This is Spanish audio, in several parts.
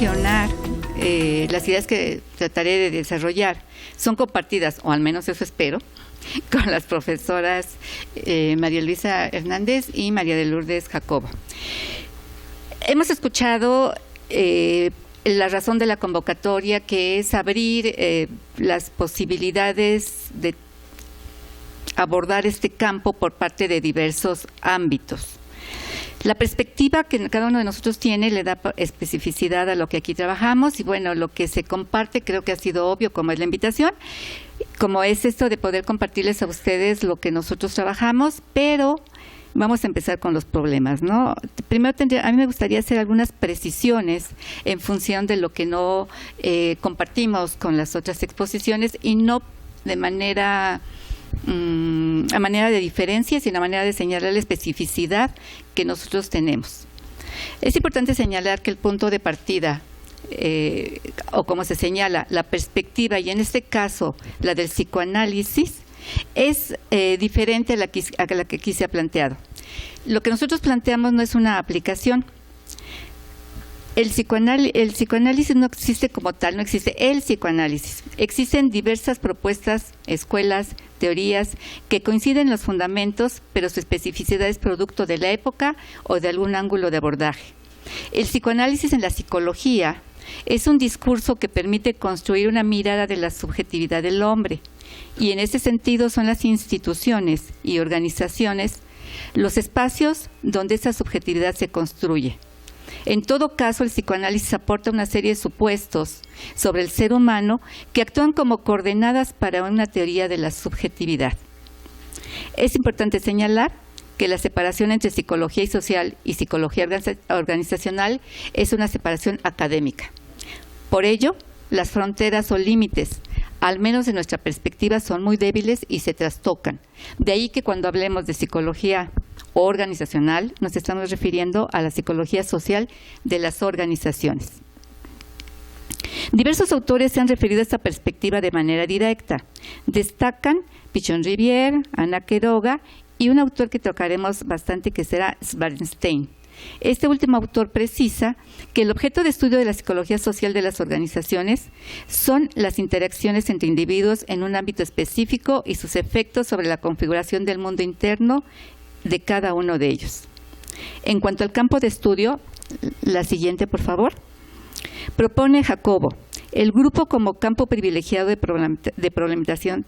mencionar, las ideas que trataré de desarrollar son compartidas, o al menos eso espero, con las profesoras María Luisa Hernández y María de Lourdes Jacobo. Hemos escuchado la razón de la convocatoria, que es abrir las posibilidades de abordar este campo por parte de diversos ámbitos. La perspectiva que cada uno de nosotros tiene le da especificidad a lo que aquí trabajamos y bueno, lo que se comparte creo que ha sido obvio, como es la invitación, como es esto de poder compartirles a ustedes lo que nosotros trabajamos, pero vamos a empezar con los problemas, ¿no? Primero, a mí me gustaría hacer algunas precisiones en función de lo que no compartimos con las otras exposiciones y no de manera a manera de diferencia, sino a manera de señalar la especificidad que nosotros tenemos. Es importante señalar que el punto de partida, o como se señala, la perspectiva, y en este caso la del psicoanálisis, es diferente a la que aquí se ha planteado. Lo que nosotros planteamos no es una aplicación. El psicoanálisis no existe como tal, no existe el psicoanálisis. Existen diversas propuestas, escuelas, teorías que coinciden en los fundamentos, pero su especificidad es producto de la época o de algún ángulo de abordaje. El psicoanálisis en la psicología es un discurso que permite construir una mirada de la subjetividad del hombre, y en ese sentido son las instituciones y organizaciones los espacios donde esa subjetividad se construye. En todo caso, el psicoanálisis aporta una serie de supuestos sobre el ser humano que actúan como coordenadas para una teoría de la subjetividad. Es importante señalar que la separación entre psicología y social y psicología organizacional es una separación académica. Por ello, las fronteras o límites, al menos en nuestra perspectiva, son muy débiles y se trastocan. De ahí que cuando hablemos de psicología organizacional, nos estamos refiriendo a la psicología social de las organizaciones. Diversos autores se han referido a esta perspectiva de manera directa. Destacan Pichon-Rivière, Ana Quiroga y un autor que tocaremos bastante que será Bernstein. Este último autor precisa que el objeto de estudio de la psicología social de las organizaciones son las interacciones entre individuos en un ámbito específico y sus efectos sobre la configuración del mundo interno de cada uno de ellos. En cuanto al campo de estudio, la siguiente, por favor. Propone Jacobo el grupo como campo privilegiado de problematización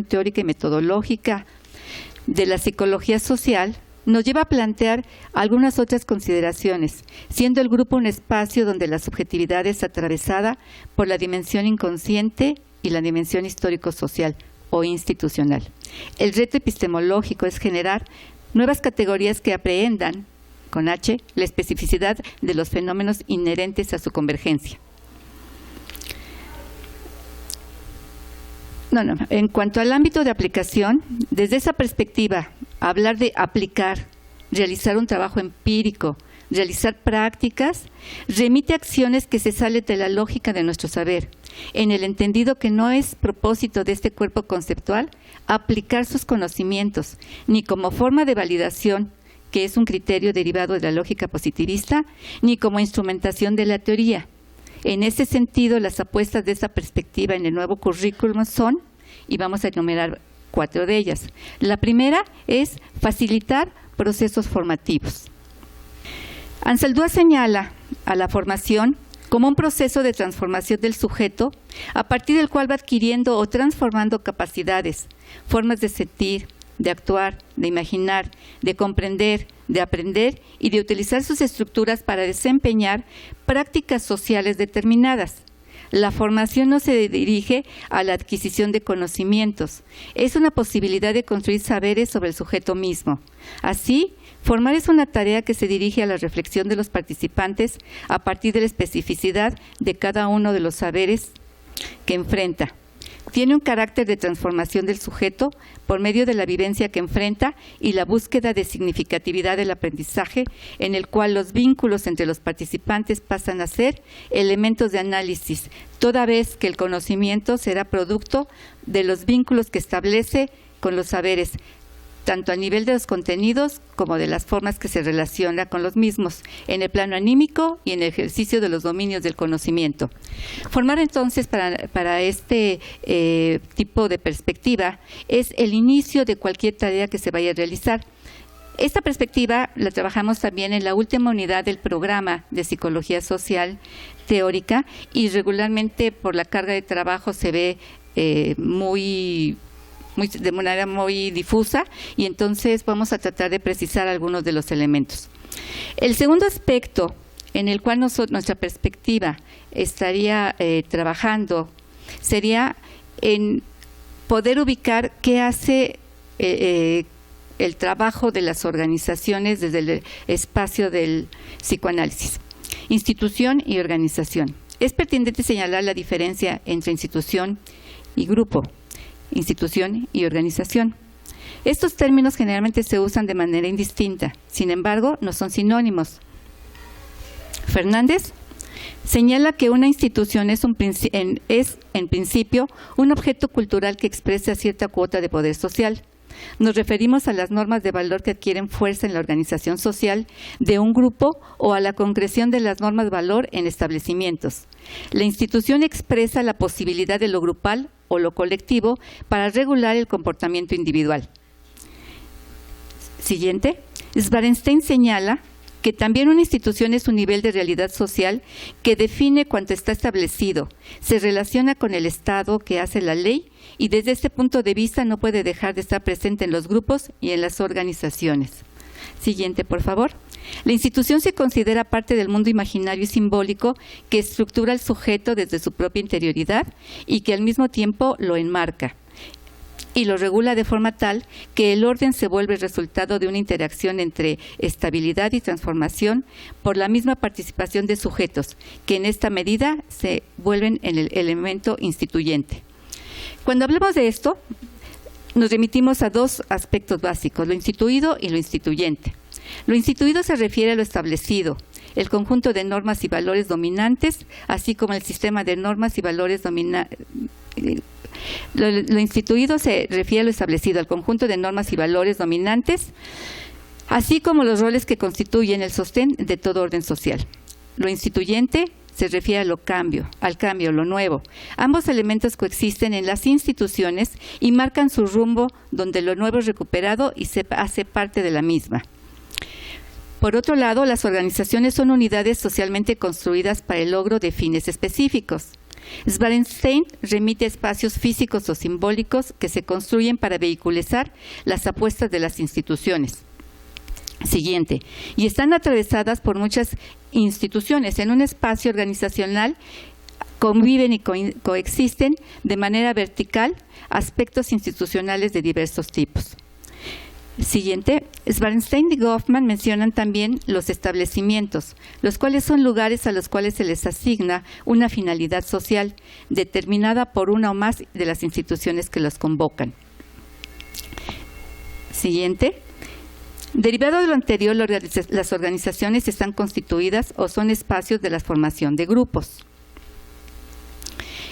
teórica y metodológica de la psicología social. Nos lleva a plantear algunas otras consideraciones, siendo el grupo un espacio donde la subjetividad es atravesada por la dimensión inconsciente y la dimensión histórico-social o institucional. El reto epistemológico es generar nuevas categorías que aprehendan, con H, la especificidad de los fenómenos inherentes a su convergencia. En cuanto al ámbito de aplicación, desde esa perspectiva, hablar de aplicar, realizar un trabajo empírico, realizar prácticas, remite a acciones que se salen de la lógica de nuestro saber, en el entendido que no es propósito de este cuerpo conceptual aplicar sus conocimientos, ni como forma de validación, que es un criterio derivado de la lógica positivista, ni como instrumentación de la teoría. En ese sentido, las apuestas de esa perspectiva en el nuevo currículum son, y vamos a enumerar 4 de ellas. La primera es facilitar procesos formativos. Ansaldúa señala a la formación como un proceso de transformación del sujeto a partir del cual va adquiriendo o transformando capacidades, formas de sentir, de actuar, de imaginar, de comprender, de aprender y de utilizar sus estructuras para desempeñar prácticas sociales determinadas. La formación no se dirige a la adquisición de conocimientos, es una posibilidad de construir saberes sobre el sujeto mismo. Así, formar es una tarea que se dirige a la reflexión de los participantes a partir de la especificidad de cada uno de los saberes que enfrenta. Tiene un carácter de transformación del sujeto por medio de la vivencia que enfrenta y la búsqueda de significatividad del aprendizaje, en el cual los vínculos entre los participantes pasan a ser elementos de análisis, toda vez que el conocimiento será producto de los vínculos que establece con los saberes, tanto a nivel de los contenidos como de las formas que se relaciona con los mismos, en el plano anímico y en el ejercicio de los dominios del conocimiento. Formar entonces para este tipo de perspectiva es el inicio de cualquier tarea que se vaya a realizar. Esta perspectiva la trabajamos también en la última unidad del programa de Psicología Social Teórica y regularmente por la carga de trabajo se ve de manera muy difusa y entonces vamos a tratar de precisar algunos de los elementos. El segundo aspecto en el cual nuestra perspectiva estaría trabajando sería en poder ubicar qué hace el trabajo de las organizaciones desde el espacio del psicoanálisis. Institución y organización. Es pertinente señalar la diferencia entre institución y grupo, institución y organización. Estos términos generalmente se usan de manera indistinta, sin embargo, no son sinónimos. Fernández señala que una institución es en principio un objeto cultural que expresa cierta cuota de poder social. Nos referimos a las normas de valor que adquieren fuerza en la organización social de un grupo o a la concreción de las normas de valor en establecimientos. La institución expresa la posibilidad de lo grupal o lo colectivo para regular el comportamiento individual. Siguiente. Svarenstein señala que también una institución es un nivel de realidad social que define cuanto está establecido, se relaciona con el Estado que hace la ley y desde este punto de vista no puede dejar de estar presente en los grupos y en las organizaciones. Siguiente, por favor. La institución se considera parte del mundo imaginario y simbólico que estructura al sujeto desde su propia interioridad y que al mismo tiempo lo enmarca y lo regula de forma tal que el orden se vuelve resultado de una interacción entre estabilidad y transformación por la misma participación de sujetos, que en esta medida se vuelven en el elemento instituyente. Cuando hablamos de esto, nos remitimos a dos aspectos básicos, lo instituido y lo instituyente. Lo instituido se refiere a lo establecido, el conjunto de normas y valores dominantes, así como el sistema de normas y valores Lo instituido se refiere a lo establecido, al conjunto de normas y valores dominantes, así como los roles que constituyen el sostén de todo orden social. Lo instituyente se refiere al cambio, lo nuevo. Ambos elementos coexisten en las instituciones y marcan su rumbo donde lo nuevo es recuperado y se hace parte de la misma. Por otro lado, las organizaciones son unidades socialmente construidas para el logro de fines específicos. Svarenstein remite a espacios físicos o simbólicos que se construyen para vehiculizar las apuestas de las instituciones. Siguiente. Y están atravesadas por muchas instituciones. En un espacio organizacional conviven y coexisten de manera vertical aspectos institucionales de diversos tipos. Siguiente. Svarenstein y Goffman mencionan también los establecimientos, los cuales son lugares a los cuales se les asigna una finalidad social determinada por una o más de las instituciones que los convocan. Siguiente. Derivado de lo anterior, las organizaciones están constituidas o son espacios de la formación de grupos.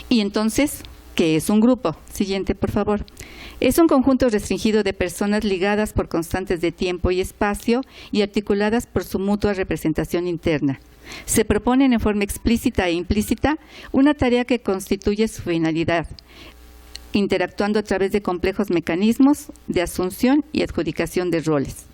Y entonces, ¿qué es un grupo? Siguiente, por favor. Es un conjunto restringido de personas ligadas por constantes de tiempo y espacio y articuladas por su mutua representación interna. Se proponen en forma explícita e implícita una tarea que constituye su finalidad, interactuando a través de complejos mecanismos de asunción y adjudicación de roles.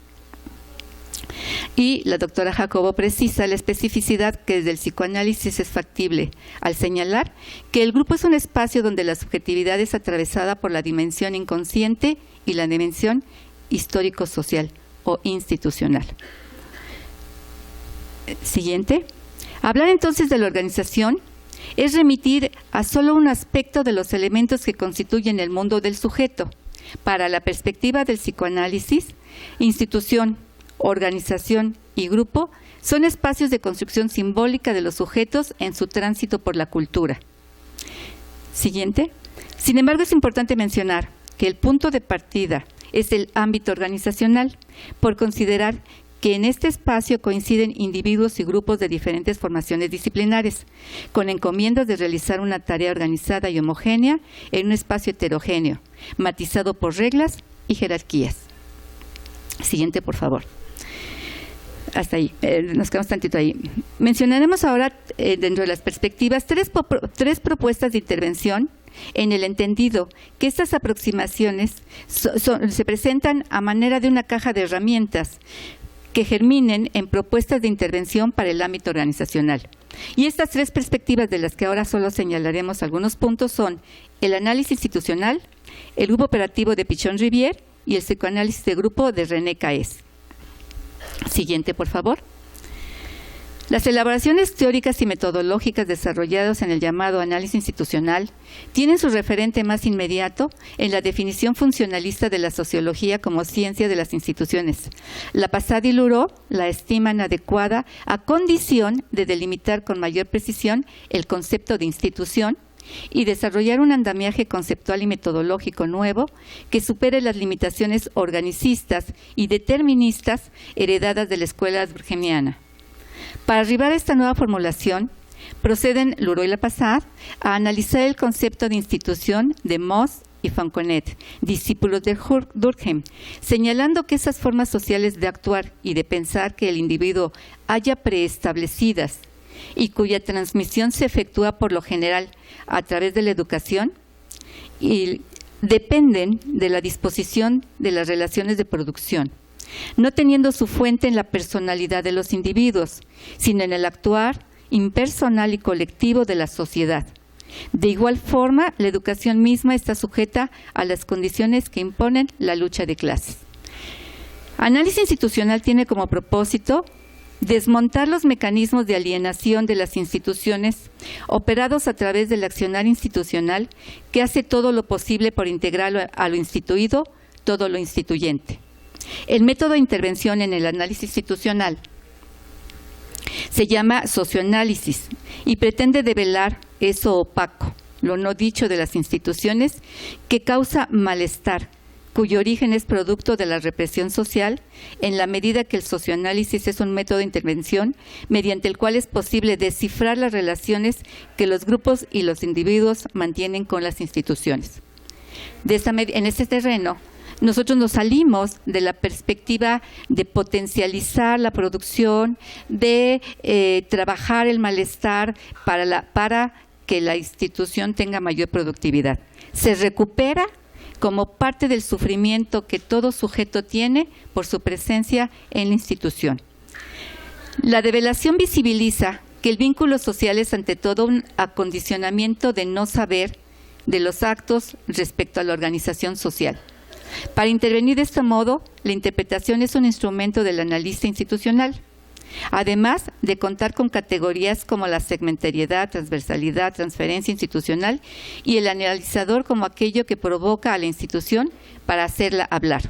Y la doctora Jacobo precisa la especificidad que desde el psicoanálisis es factible al señalar que el grupo es un espacio donde la subjetividad es atravesada por la dimensión inconsciente y la dimensión histórico-social o institucional. Siguiente. Hablar entonces de la organización es remitir a solo un aspecto de los elementos que constituyen el mundo del sujeto. Para la perspectiva del psicoanálisis, institución, organización y grupo son espacios de construcción simbólica de los sujetos en su tránsito por la cultura. Siguiente. Sin embargo, es importante mencionar que el punto de partida es el ámbito organizacional, por considerar que en este espacio coinciden individuos y grupos de diferentes formaciones disciplinares, con encomiendas de realizar una tarea organizada y homogénea en un espacio heterogéneo, matizado por reglas y jerarquías. Siguiente, por favor. Hasta ahí, nos quedamos tantito ahí. Mencionaremos ahora, dentro de las perspectivas, tres propuestas de intervención, en el entendido que estas aproximaciones se presentan a manera de una caja de herramientas que germinen en propuestas de intervención para el ámbito organizacional. Y estas tres perspectivas, de las que ahora solo señalaremos algunos puntos, son el análisis institucional, el grupo operativo de Pichon-Rivière y el psicoanálisis de grupo de René Caes. Siguiente, por favor. Las elaboraciones teóricas y metodológicas desarrolladas en el llamado análisis institucional tienen su referente más inmediato en la definición funcionalista de la sociología como ciencia de las instituciones. Lapasad y Luró la estiman adecuada a condición de delimitar con mayor precisión el concepto de institución y desarrollar un andamiaje conceptual y metodológico nuevo que supere las limitaciones organicistas y deterministas heredadas de la escuela durkheimiana. Para arribar a esta nueva formulación, proceden Luró y Lapasad a analizar el concepto de institución de Moss y Fanconet, discípulos de Durkheim, señalando que esas formas sociales de actuar y de pensar que el individuo haya preestablecidas y cuya transmisión se efectúa por lo general a través de la educación y dependen de la disposición de las relaciones de producción, no teniendo su fuente en la personalidad de los individuos, sino en el actuar impersonal y colectivo de la sociedad. De igual forma, la educación misma está sujeta a las condiciones que imponen la lucha de clases. Análisis institucional tiene como propósito desmontar los mecanismos de alienación de las instituciones operados a través del accionar institucional que hace todo lo posible por integrar a lo instituido todo lo instituyente. El método de intervención en el análisis institucional se llama socioanálisis y pretende develar eso opaco, lo no dicho de las instituciones, que causa malestar, cuyo origen es producto de la represión social, en la medida que el socioanálisis es un método de intervención mediante el cual es posible descifrar las relaciones que los grupos y los individuos mantienen con las instituciones. En este terreno, nosotros nos salimos de la perspectiva de potencializar la producción, de trabajar el malestar para que la institución tenga mayor productividad. Se recupera como parte del sufrimiento que todo sujeto tiene por su presencia en la institución. La develación visibiliza que el vínculo social es ante todo un acondicionamiento de no saber de los actos respecto a la organización social. Para intervenir de este modo, la interpretación es un instrumento del analista institucional, además de contar con categorías como la segmentariedad, transversalidad, transferencia institucional y el analizador como aquello que provoca a la institución para hacerla hablar.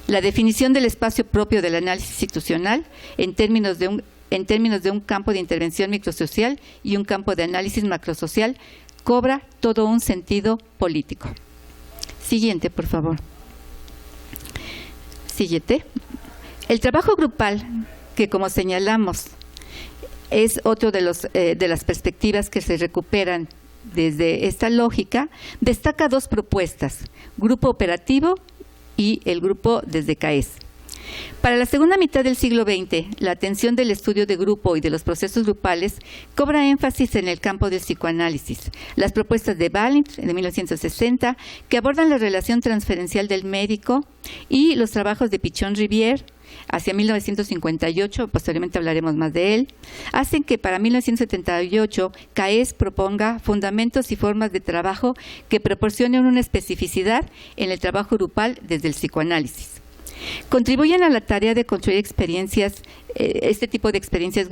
La definición del espacio propio del análisis institucional en términos de un campo de intervención microsocial y un campo de análisis macrosocial cobra todo un sentido político. Siguiente, por favor. Siguiente. El trabajo grupal, que como señalamos, es otro de las perspectivas que se recuperan desde esta lógica, destaca dos propuestas, grupo operativo y el grupo desde Caes. Para la segunda mitad del siglo XX, la atención del estudio de grupo y de los procesos grupales cobra énfasis en el campo del psicoanálisis. Las propuestas de Balint, de 1960, que abordan la relación transferencial del médico, y los trabajos de Pichon-Rivière, hacia 1958, posteriormente hablaremos más de él, hacen que para 1978 Caes proponga fundamentos y formas de trabajo que proporcionen una especificidad en el trabajo grupal desde el psicoanálisis. Contribuyen a la tarea de construir experiencias, de este tipo de experiencias,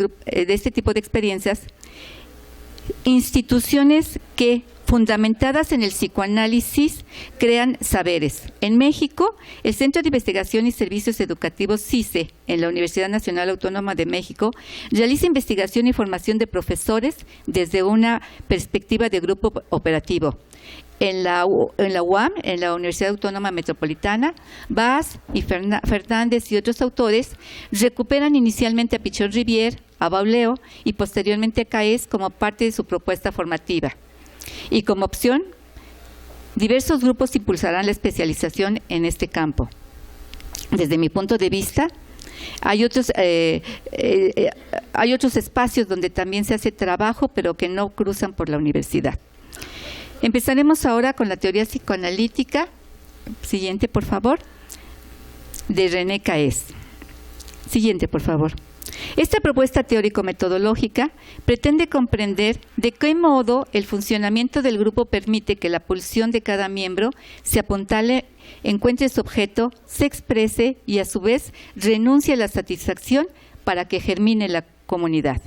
instituciones que, fundamentadas en el psicoanálisis, crean saberes. En México, el Centro de Investigación y Servicios Educativos CICE, en la Universidad Nacional Autónoma de México, realiza investigación y formación de profesores desde una perspectiva de grupo operativo. En la UAM, en la Universidad Autónoma Metropolitana, Vaz y Fernández y otros autores recuperan inicialmente a Pichon-Rivière, a Bauleo y posteriormente a Caes como parte de su propuesta formativa. Y como opción, diversos grupos impulsarán la especialización en este campo. desde mi punto de vista. Hay otros espacios donde también se hace trabajo, pero que no cruzan por la universidad. Empezaremos ahora con la teoría psicoanalítica. Siguiente, por favor, de René Caes. Siguiente, por favor. Esta propuesta teórico-metodológica pretende comprender de qué modo el funcionamiento del grupo permite que la pulsión de cada miembro se apuntale, encuentre su objeto, se exprese y a su vez renuncie a la satisfacción para que germine la comunidad.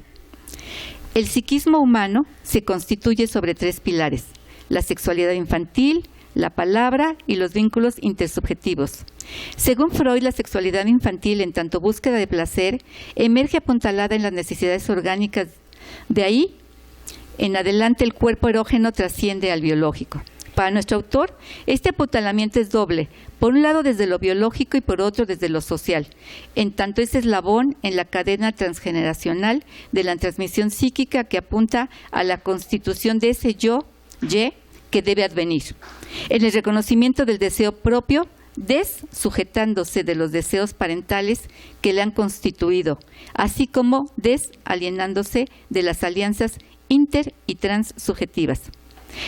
El psiquismo humano se constituye sobre 3 pilares: la sexualidad infantil, la palabra y los vínculos intersubjetivos. Según Freud, la sexualidad infantil, en tanto búsqueda de placer, emerge apuntalada en las necesidades orgánicas. De ahí en adelante, el cuerpo erógeno trasciende al biológico. Para nuestro autor, este apuntalamiento es doble: por un lado desde lo biológico y por otro desde lo social, en tanto es eslabón en la cadena transgeneracional de la transmisión psíquica que apunta a la constitución de ese yo, que debe advenir, en el reconocimiento del deseo propio, desujetándose de los deseos parentales que le han constituido, así como desalienándose de las alianzas inter- y transsubjetivas.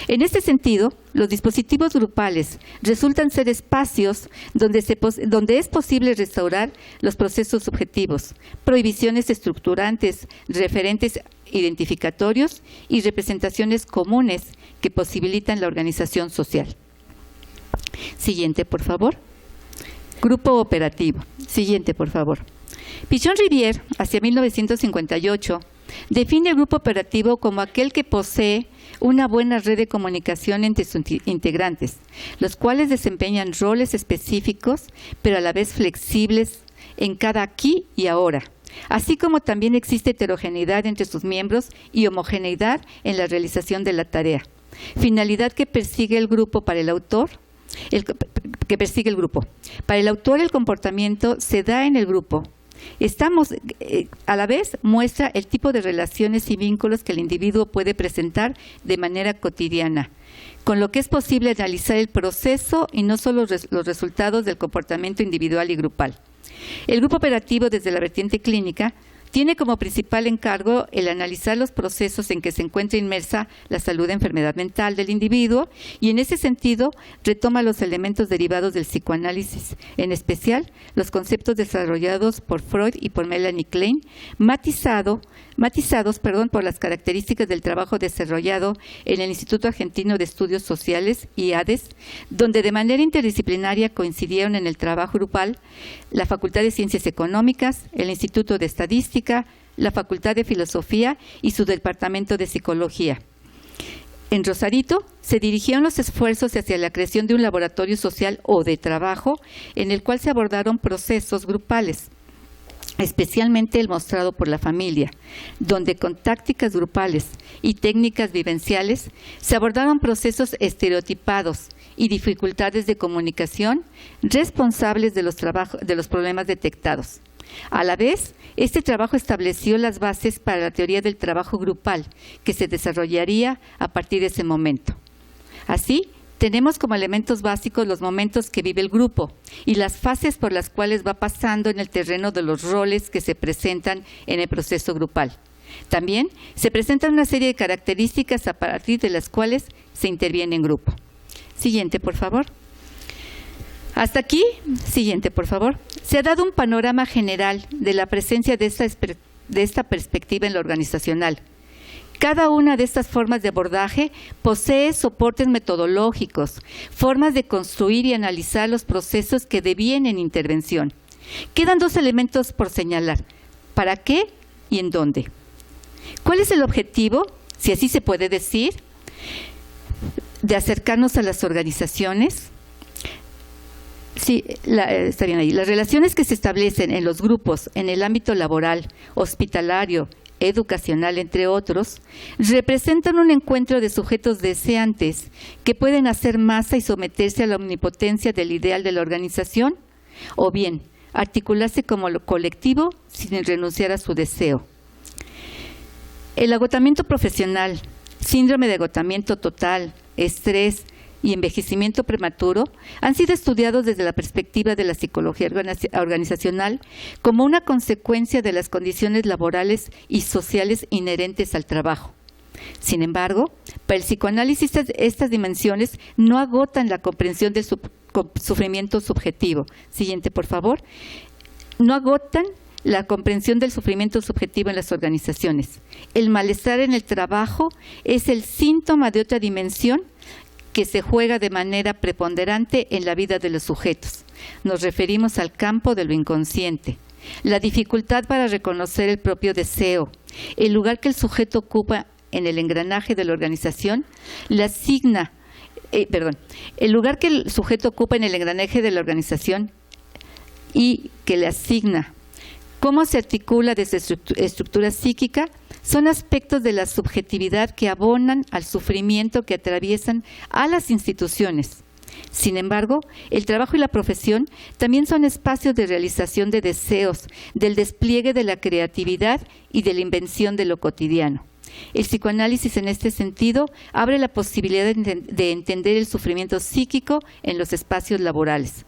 En este sentido, los dispositivos grupales resultan ser espacios donde es posible restaurar los procesos subjetivos, prohibiciones estructurantes, referentes identificatorios y representaciones comunes que posibilitan la organización social. Siguiente, por favor. Grupo operativo. Siguiente, por favor. Pichon-Rivière, hacia 1958, define el grupo operativo como aquel que posee una buena red de comunicación entre sus integrantes, los cuales desempeñan roles específicos, pero a la vez flexibles en cada aquí y ahora, así como también existe heterogeneidad entre sus miembros y homogeneidad en la realización de la tarea. Finalidad que persigue el grupo para el autor. Para el autor, el comportamiento se da en el grupo. A la vez muestra el tipo de relaciones y vínculos que el individuo puede presentar de manera cotidiana, con lo que es posible analizar el proceso y no solo los resultados del comportamiento individual y grupal. El grupo operativo, desde la vertiente clínica, tiene como principal encargo el analizar los procesos en que se encuentra inmersa la salud e enfermedad mental del individuo y en ese sentido retoma los elementos derivados del psicoanálisis, en especial los conceptos desarrollados por Freud y por Melanie Klein, matizados por las características del trabajo desarrollado en el Instituto Argentino de Estudios Sociales, IADES, donde de manera interdisciplinaria coincidieron en el trabajo grupal la Facultad de Ciencias Económicas, el Instituto de Estadística, la Facultad de Filosofía y su Departamento de Psicología. En Rosarito se dirigieron los esfuerzos hacia la creación de un laboratorio social o de trabajo en el cual se abordaron procesos grupales, especialmente el mostrado por la familia, donde con tácticas grupales y técnicas vivenciales se abordaron procesos estereotipados y dificultades de comunicación responsables de los problemas detectados. A la vez, este trabajo estableció las bases para la teoría del trabajo grupal, que se desarrollaría a partir de ese momento. Así, tenemos como elementos básicos los momentos que vive el grupo y las fases por las cuales va pasando en el terreno de los roles que se presentan en el proceso grupal. También se presentan una serie de características a partir de las cuales se interviene en grupo. Siguiente, por favor. Hasta aquí, siguiente, por favor. Se ha dado un panorama general de la presencia de esta perspectiva en lo organizacional. Cada una de estas formas de abordaje posee soportes metodológicos, formas de construir y analizar los procesos que devienen intervención. Quedan 2 elementos por señalar: ¿para qué y en dónde? ¿Cuál es el objetivo, si así se puede decir, de acercarnos a las organizaciones? Sí, está bien ahí. Las relaciones que se establecen en los grupos en el ámbito laboral, hospitalario, educacional, entre otros, representan un encuentro de sujetos deseantes que pueden hacer masa y someterse a la omnipotencia del ideal de la organización, o bien articularse como colectivo sin renunciar a su deseo. El agotamiento profesional, síndrome de agotamiento total, estrés, y envejecimiento prematuro han sido estudiados desde la perspectiva de la psicología organizacional como una consecuencia de las condiciones laborales y sociales inherentes al trabajo. Sin embargo, para el psicoanálisis estas dimensiones no agotan la comprensión del sufrimiento subjetivo. Siguiente, por favor. No agotan la comprensión del sufrimiento subjetivo en las organizaciones. El malestar en el trabajo es el síntoma de otra dimensión que se juega de manera preponderante en la vida de los sujetos. Nos referimos al campo de lo inconsciente. La dificultad para reconocer el propio deseo, el lugar que el sujeto ocupa en el engranaje de la organización, el lugar que el sujeto ocupa en el engranaje de la organización y que le asigna cómo se articula desde su estructura psíquica, son aspectos de la subjetividad que abonan al sufrimiento que atraviesan a las instituciones. Sin embargo, el trabajo y la profesión también son espacios de realización de deseos, del despliegue de la creatividad y de la invención de lo cotidiano. El psicoanálisis en este sentido abre la posibilidad de entender el sufrimiento psíquico en los espacios laborales.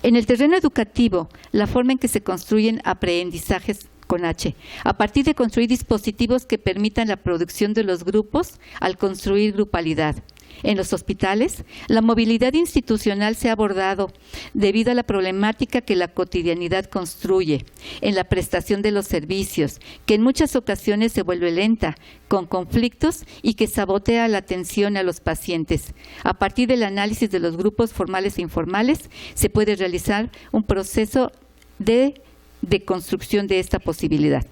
En el terreno educativo, la forma en que se construyen aprendizajes con H, a partir de construir dispositivos que permitan la producción de los grupos al construir grupalidad. En los hospitales, la movilidad institucional se ha abordado debido a la problemática que la cotidianidad construye en la prestación de los servicios, que en muchas ocasiones se vuelve lenta, con conflictos y que sabotea la atención a los pacientes. A partir del análisis de los grupos formales e informales, se puede realizar un proceso de construcción de esta posibilidad.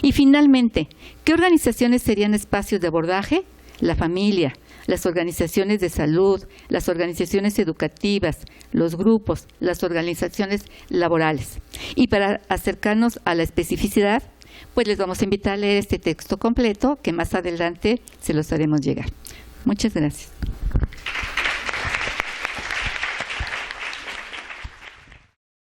Y finalmente, ¿qué organizaciones serían espacios de abordaje? La familia, las organizaciones de salud, las organizaciones educativas, los grupos, las organizaciones laborales. Y para acercarnos a la especificidad, pues les vamos a invitar a leer este texto completo que más adelante se los haremos llegar. Muchas gracias.